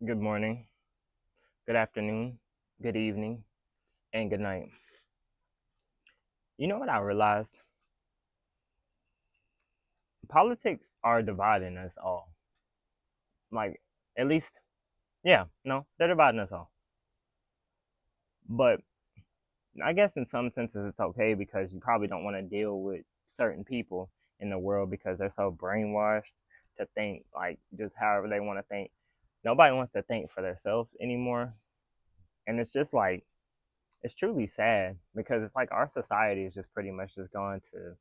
Good morning, good afternoon, good evening, and good night. You know what I realized? Politics are dividing us all. Like, at least, yeah, no, they're dividing us all. But I guess in some senses it's okay because you probably don't want to deal with certain people in the world because they're so brainwashed to think like just however they want to think. Nobody wants to think for themselves anymore. And it's just like, it's truly sad because it's like our society is just pretty much just gone to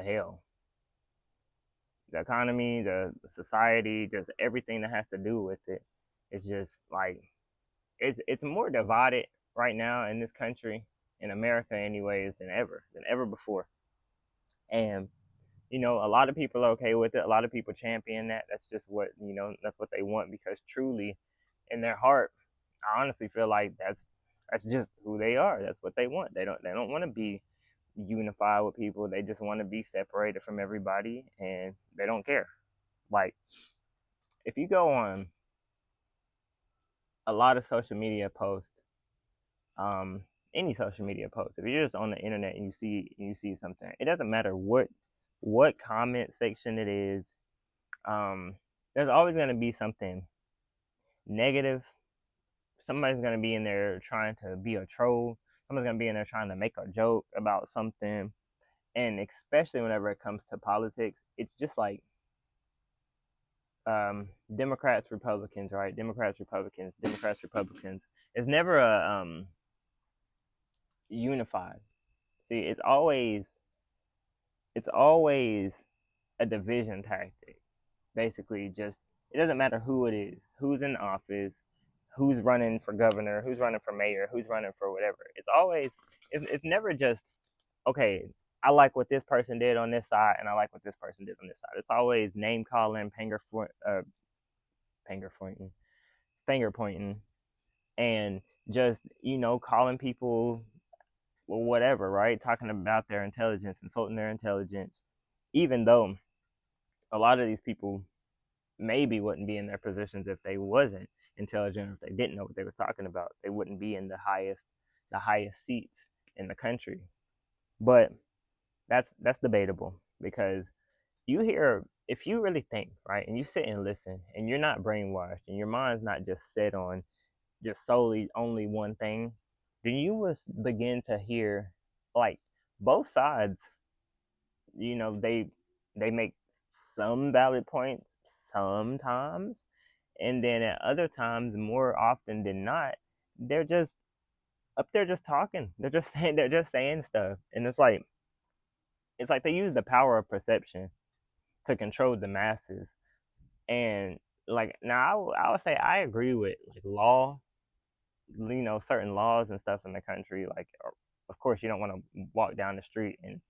hell. The economy, the society, just everything that has to do with it. It's just like it's more divided right now in this country, in America, anyways, than ever before. And a lot of people are okay with it. A lot of people champion that. That's just what That's what they want because truly, in their heart, I honestly feel like that's just who they are. That's what they want. They don't want to be unified with people. They just want to be separated from everybody, and they don't care. Like if you go on a lot of social media posts, um, any social media post, if you're just on the internet and you see something, it doesn't matter what comment section it is. Um, there's always going to be something negative. Somebody's going to be in there trying to be a troll. Somebody's going to be in there trying to make a joke about something. And especially whenever it comes to politics, it's just like Democrats, Republicans, right? Democrats, Republicans, Democrats, Republicans. It's never a unified. See, it's always a division tactic. Basically, just it doesn't matter who it is, who's in office, who's running for governor, who's running for mayor, who's running for whatever. It's never just okay. I like what this person did on this side, and I like what this person did on this side. It's always name calling, finger pointing, and just calling people or whatever, right? Talking about their intelligence, insulting their intelligence, even though a lot of these people maybe wouldn't be in their positions if they wasn't intelligent, or if they didn't know what they was talking about. They wouldn't be in the highest seats in the country. But that's debatable because you hear if you really think, right, and you sit and listen and you're not brainwashed and your mind's not just set on just solely only one thing, then you will begin to hear like both sides. They make some valid points sometimes, and then at other times, more often than not, they're just up there just talking. They're just saying stuff, and it's like they use the power of perception to control the masses. And like now, I would say I agree with like law, certain laws and stuff in the country. Like, of course, you don't want to walk down the street and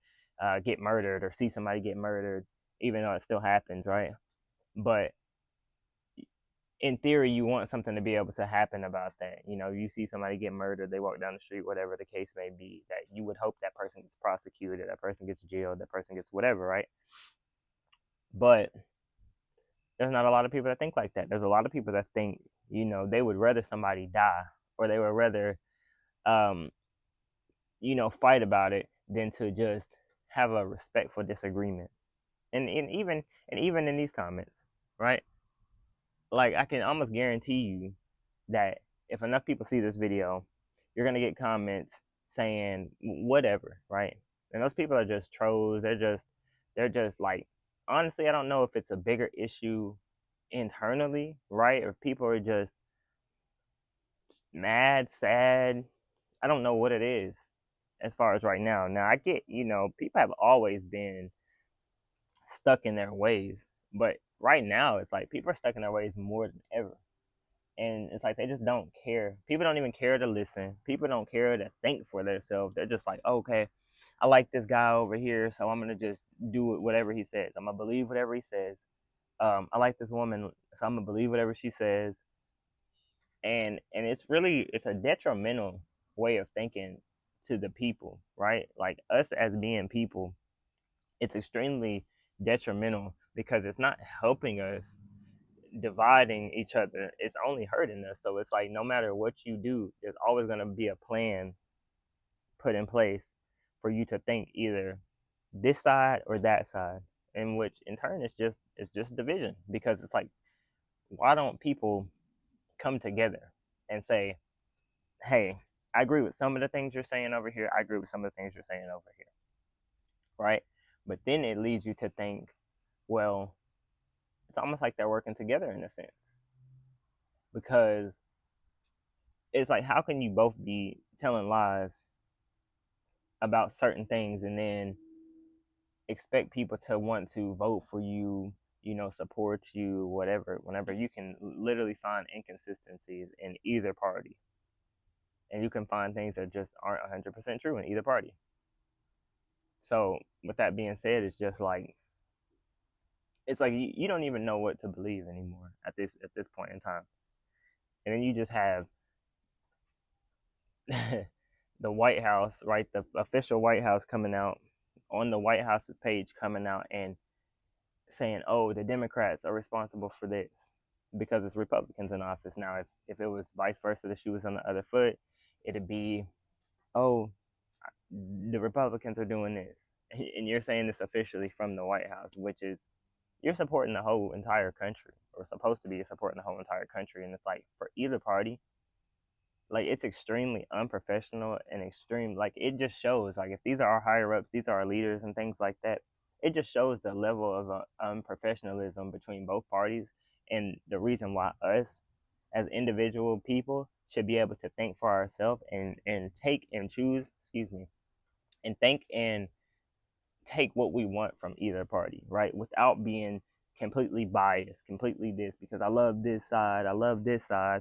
get murdered or see somebody get murdered, even though it still happens, right? But in theory, you want something to be able to happen about that. You see somebody get murdered, they walk down the street, whatever the case may be, that you would hope that person gets prosecuted, that person gets jailed, that person gets whatever, right? But there's not a lot of people that think like that. There's a lot of people that think, they would rather somebody die or they would rather, um, fight about it than to just have a respectful disagreement. And even in these comments, right? Like I can almost guarantee you that if enough people see this video, you're gonna get comments saying whatever, right? And those people are just trolls. They're just like, honestly, I don't know if it's a bigger issue internally, right? Or people are just mad, sad. I don't know what it is as far as right now. Now I get, people have always been stuck in their ways, but right now it's like people are stuck in their ways more than ever. And it's like they just don't care. People don't even care to listen. People don't care to think for themselves. They're just like, okay, I like this guy over here, so I'm gonna just do whatever he says. I'm gonna believe whatever he says. I like this woman, so I'm gonna believe whatever she says. And it's a detrimental way of thinking to the people, right? Like us as being people, it's extremely detrimental because it's not helping us. dividing each other, it's only hurting us. So it's like no matter what you do, there's always going to be a plan put in place for you to think either this side or that side, in which in turn it's just division. Because it's like, why don't people come together and say, hey, I agree with some of the things you're saying over here, I agree with some of the things you're saying over here, right? But then it leads you to think, well, it's almost like they're working together in a sense, because it's like, how can you both be telling lies about certain things and then expect people to want to vote for you, support you, whatever, whenever you can literally find inconsistencies in either party, and you can find things that just aren't 100% true in either party. So with that being said, it's like you don't even know what to believe anymore at this point in time. And then you just have the White House, right? The official White House coming out on the White House's page, coming out and saying, "Oh, the Democrats are responsible for this because it's Republicans in office now." If it was vice versa, the shoe was on the other foot, it'd be, "Oh, the Republicans are doing this," and you're saying this officially from the White House, which is, you're supporting the whole entire country, or supposed to be supporting the whole entire country, and it's like, for either party, like, it's extremely unprofessional and extreme. Like, it just shows, like, if these are our higher ups, these are our leaders and things like that, it just shows the level of unprofessionalism between both parties, and the reason why us as individual people should be able to think for ourselves and take and choose, excuse me, and think and take what we want from either party, right? Without being completely biased, completely this, because I love this side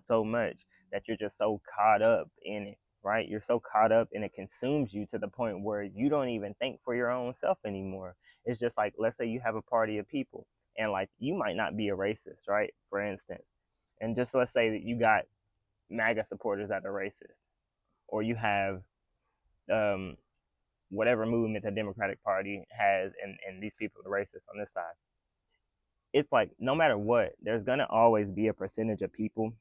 so much that you're just so caught up in it, right? You're so caught up and it consumes you to the point where you don't even think for your own self anymore. It's just like, let's say you have a party of people, and like, you might not be a racist, right? For instance. And just let's say that you got MAGA supporters that are racist, or you have um, whatever movement the Democratic Party has, and these people are racist on this side. It's like, no matter what, there's gonna always be a percentage of people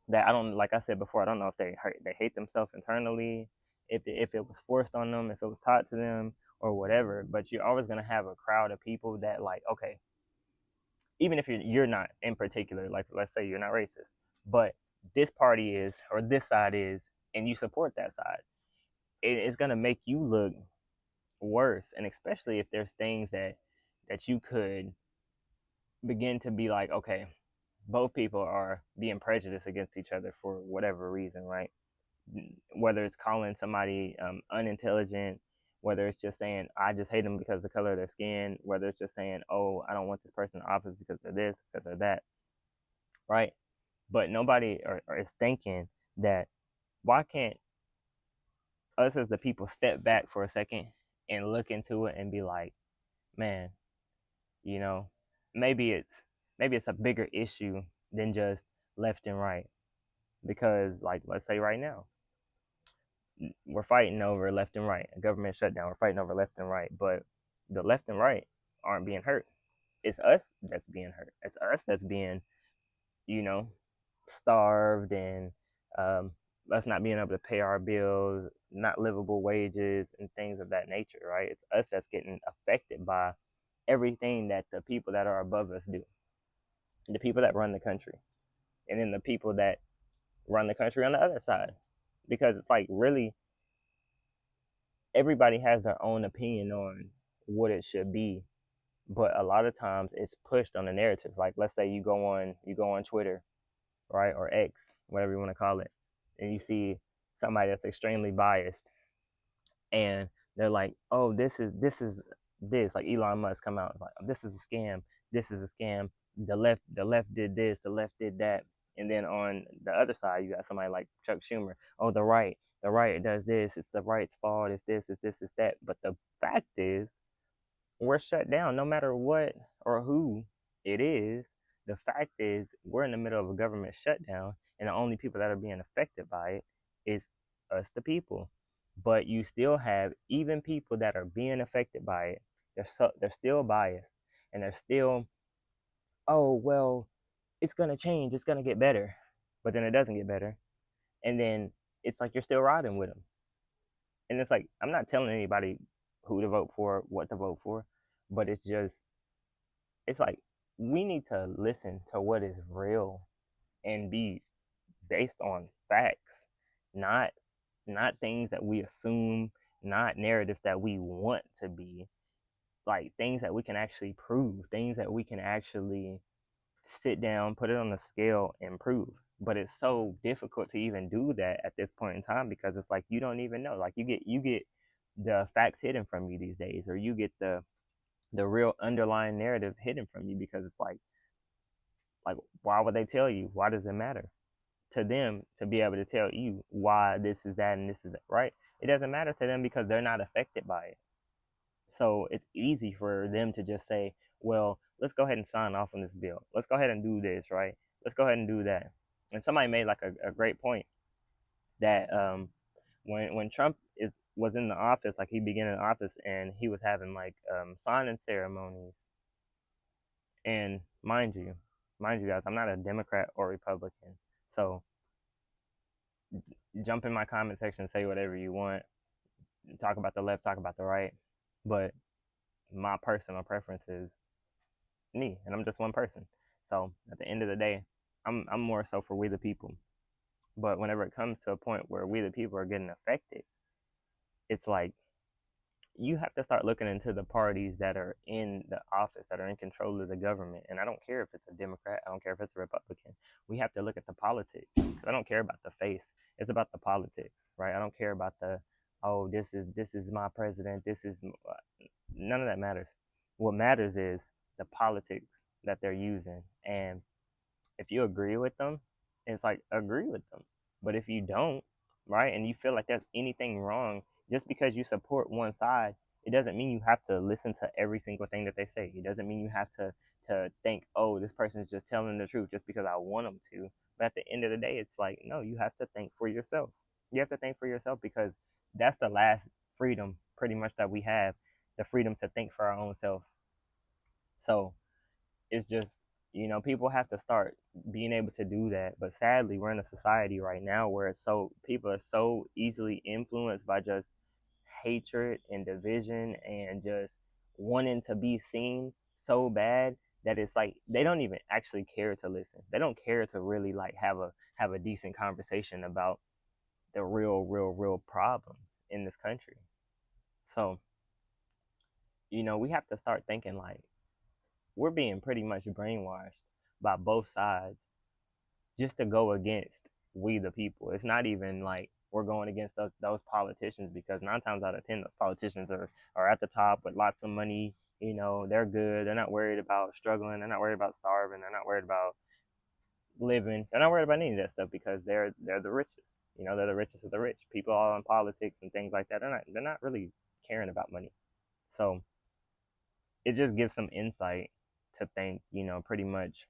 that, I don't, like I said before, I don't know if they hate themselves internally, if it was forced on them, if it was taught to them, or whatever. But you're always gonna have a crowd of people that, like, okay, even if you're not in particular, like, let's say you're not racist, but this party is, or this side is, and you support that side, it's gonna make you look worse. And especially if there's things that you could begin to be like, okay, both people are being prejudiced against each other for whatever reason, right? Whether it's calling somebody unintelligent, whether it's just saying, I just hate them because of the color of their skin, whether it's just saying, oh, I don't want this person in office because of this, because of that, right? But nobody or is thinking that, why can't us as the people step back for a second and look into it and be like, man, you know, maybe it's a bigger issue than just left and right. Because, like, let's say right now we're fighting over left and right, a government shutdown, we're fighting over left and right, but the left and right aren't being hurt. It's us that's being hurt. It's us that's being, you know starved, and us not being able to pay our bills, not livable wages, and things of that nature, right? It's us that's getting affected by everything that the people that are above us do, the people that run the country, and then the people that run the country on the other side. Because it's like, really, everybody has their own opinion on what it should be, but a lot of times it's pushed on the narratives. Like, let's say you go on Twitter, right, or X, whatever you want to call it, and you see somebody that's extremely biased, and they're like, "Oh, this," like Elon Musk come out like, "This is a scam. This is a scam. The left did this. The left did that." And then on the other side, you got somebody like Chuck Schumer. "Oh, the right does this. It's the right's fault. It's this. It's this. It's that." But the fact is, we're shut down no matter what or who it is. The fact is, we're in the middle of a government shutdown, and the only people that are being affected by it is us, the people. But you still have, even people that are being affected by it, they're still biased, and they're still, oh well, it's gonna change, it's gonna get better, but then it doesn't get better, and then it's like you're still riding with them, and it's like I'm not telling anybody who to vote for, what to vote for, but it's like we need to listen to what is real and be based on facts, not not things that we assume, not narratives that we want to be, like things that we can actually prove, things that we can actually sit down, put it on the scale, and prove. But it's so difficult to even do that at this point in time because it's like you don't even know. Like you get the facts hidden from you these days, or you get the real underlying narrative hidden from you because it's like why would they tell you? Why does it matter to them to be able to tell you why this is that and this is that, right? It doesn't matter to them because they're not affected by it. So it's easy for them to just say, well, let's go ahead and sign off on this bill. Let's go ahead and do this, right? Let's go ahead and do that. And somebody made like a great point that when Trump was in the office, like he began in office and he was having like signing ceremonies. And mind you guys, I'm not a Democrat or Republican. So jump in my comment section, say whatever you want, talk about the left, talk about the right. But my personal preference is me, and I'm just one person. So at the end of the day, I'm more so for we the people. But whenever it comes to a point where we the people are getting affected, it's like you have to start looking into the parties that are in the office, that are in control of the government. And I don't care if it's a Democrat, I don't care if it's a Republican. We have to look at the politics. 'Cause I don't care about the face. It's about the politics, right? I don't care about the oh this is my president. None of that matters. What matters is the politics that they're using. And if you agree with them, it's like agree with them. But if you don't, right, and you feel like there's anything wrong, just because you support one side, it doesn't mean you have to listen to every single thing that they say. It doesn't mean you have to think, oh, this person is just telling the truth just because I want them to. But at the end of the day, it's like, no, you have to think for yourself. You have to think for yourself because that's the last freedom pretty much that we have, the freedom to think for our own self. So it's just, people have to start being able to do that. But sadly, we're in a society right now where it's so people are so easily influenced by just hatred and division and just wanting to be seen so bad that it's like they don't even actually care to listen. They don't care to really like have a decent conversation about the real problems in this country. So, we have to start thinking like we're being pretty much brainwashed by both sides just to go against we the people. It's not even like we're going against those politicians because 9 times out of 10 those politicians are at the top with lots of money. They're good. They're not worried about struggling. They're not worried about starving. They're not worried about living. They're not worried about any of that stuff because they're the richest. They're the richest of the rich. People all in politics and things like that. They're not really caring about money. So it just gives some insight to think, pretty much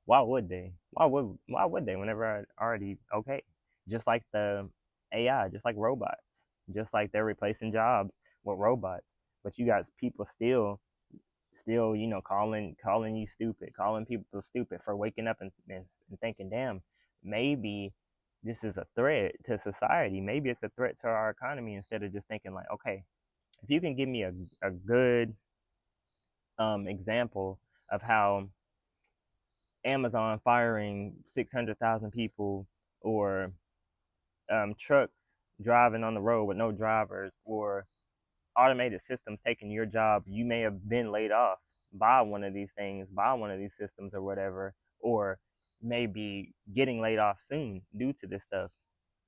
why would they? Why would they whenever I already okay? Just like the AI, just like robots, just like they're replacing jobs with robots. But you got people still, calling you stupid, calling people stupid for waking up and thinking, damn, maybe this is a threat to society. Maybe it's a threat to our economy instead of just thinking like, okay, if you can give me a good example of how Amazon firing 600,000 people, or trucks driving on the road with no drivers, or automated systems taking your job. You may have been laid off by one of these things, by one of these systems or whatever, or maybe getting laid off soon due to this stuff.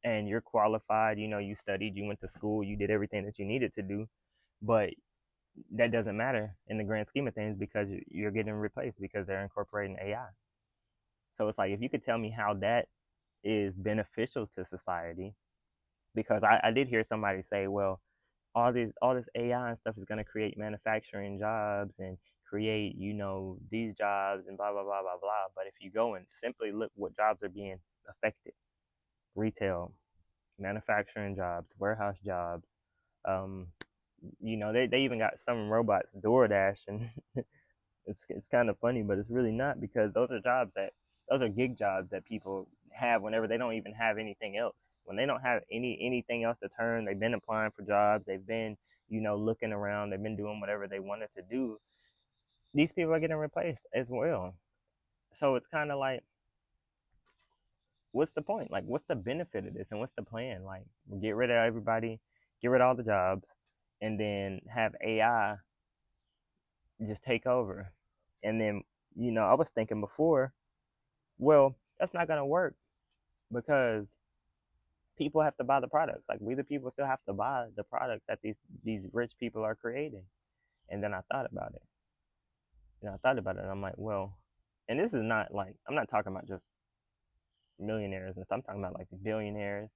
And you're qualified, you studied, you went to school, you did everything that you needed to do, but that doesn't matter in the grand scheme of things because you're getting replaced because they're incorporating AI. So it's like if you could tell me how that is beneficial to society, because I did hear somebody say, well, all this AI and stuff is going to create manufacturing jobs and create these jobs and blah blah blah blah blah. But if you go and simply look what jobs are being affected, retail, manufacturing jobs, warehouse jobs, they even got some robots DoorDash and It's kind of funny, but it's really not, because those are gig jobs that people have whenever they don't even have anything else. When they don't have anything else to turn, they've been applying for jobs, they've been, looking around, they've been doing whatever they wanted to do. These people are getting replaced as well. So it's kind of like, what's the point? Like, what's the benefit of this, and what's the plan? Like, get rid of everybody, get rid of all the jobs, and then have AI just take over. And then, I was thinking before, well, that's not gonna work, because people have to buy the products. Like, we the people still have to buy the products that these rich people are creating. And then I thought about it. And I thought about it, and I'm like, well, and this is not like, I'm not talking about just millionaires and stuff. I'm talking about like the billionaires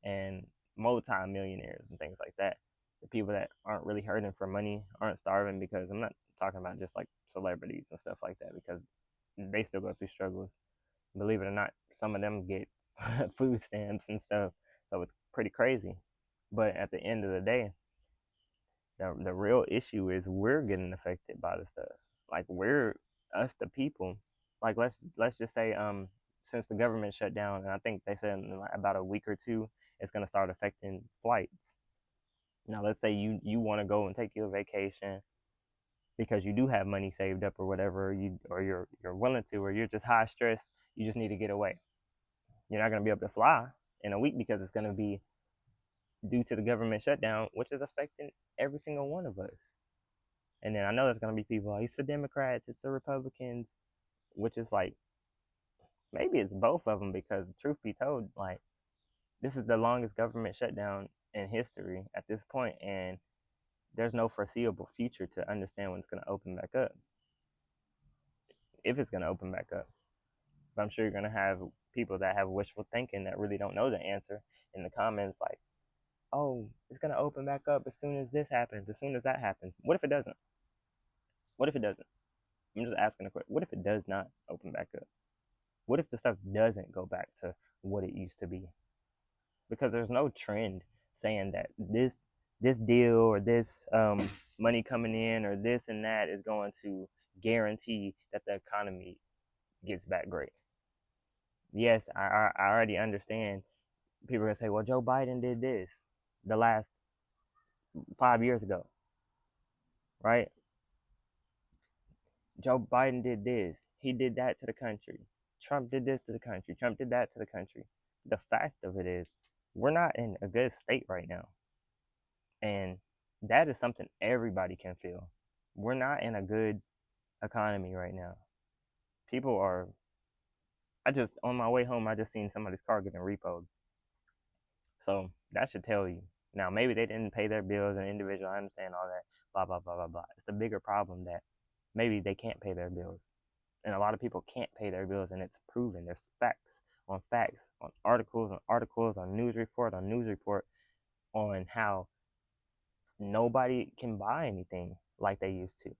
and multi-millionaires and things like that. The people that aren't really hurting for money, aren't starving, because I'm not talking about just like celebrities and stuff like that, because they still go through struggles. Believe it or not, some of them get food stamps and stuff. So it's pretty crazy. But at the end of the day, the real issue is we're getting affected by the stuff. Like, we're us the people. Like, let's just say, since the government shut down, and I think they said in like about a week or two, it's gonna start affecting flights. Now, let's say you want to go and take your vacation because you do have money saved up or whatever, or you're willing to, or you're just high stressed, you just need to get away. You're not gonna be able to fly in a week, because it's gonna be due to the government shutdown, which is affecting every single one of us. And then I know there's gonna be people like, it's the Democrats, it's the Republicans, which is like, maybe it's both of them, because truth be told, like, this is the longest government shutdown in history at this point, and there's no foreseeable future to understand when it's gonna open back up, if it's gonna open back up. But I'm sure you're gonna have people that have wishful thinking that really don't know the answer in the comments, like, oh, it's gonna open back up as soon as this happens, as soon as that happens. What if it doesn't? What if it doesn't? I'm just asking a question. What if it does not open back up? What if the stuff doesn't go back to what it used to be? Because there's no trend saying that this deal, or this money coming in, or this and that is going to guarantee that the economy gets back great. Yes, I already understand. People are gonna say, well, Joe Biden did this the last 5 years ago, right? Joe Biden did this. He did that to the country. Trump did this to the country. Trump did that to the country. The fact of it is, we're not in a good state right now. And that is something everybody can feel. We're not in a good economy right now. People are, on my way home, I just seen somebody's car getting repoed. So that should tell you. Now, maybe they didn't pay their bills and individual. I understand all that. Blah, blah, blah, blah, blah. It's the bigger problem that maybe they can't pay their bills. And a lot of people can't pay their bills, and it's proven. There's facts, on articles, on news report, on how nobody can buy anything like they used to.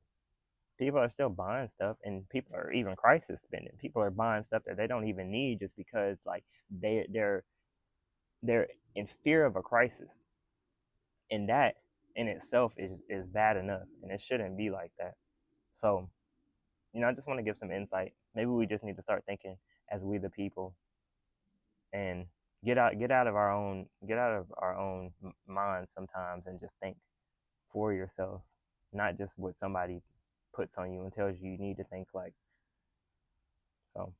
People are still buying stuff, and people are even crisis spending. People are buying stuff that they don't even need, just because like they're in fear of a crisis, and that in itself is bad enough, and it shouldn't be like that. So, I just want to give some insight. Maybe we just need to start thinking as we the people, and get out of our own minds sometimes, and just think for yourself, not just what somebody puts on you and tells you need to think like. So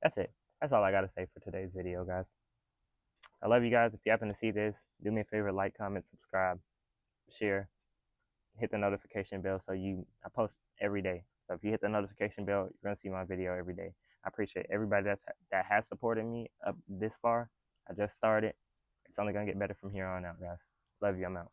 that's it. That's all I gotta say for today's video, guys. I love you guys. If you happen to see this, do me a favor, like, comment, subscribe, share, hit the notification bell, so I post every day. So if you hit the notification bell, you're gonna see my video every day. I appreciate everybody that has supported me up this far. I just started. It's only gonna get better from here on out, guys. Love you. I'm out.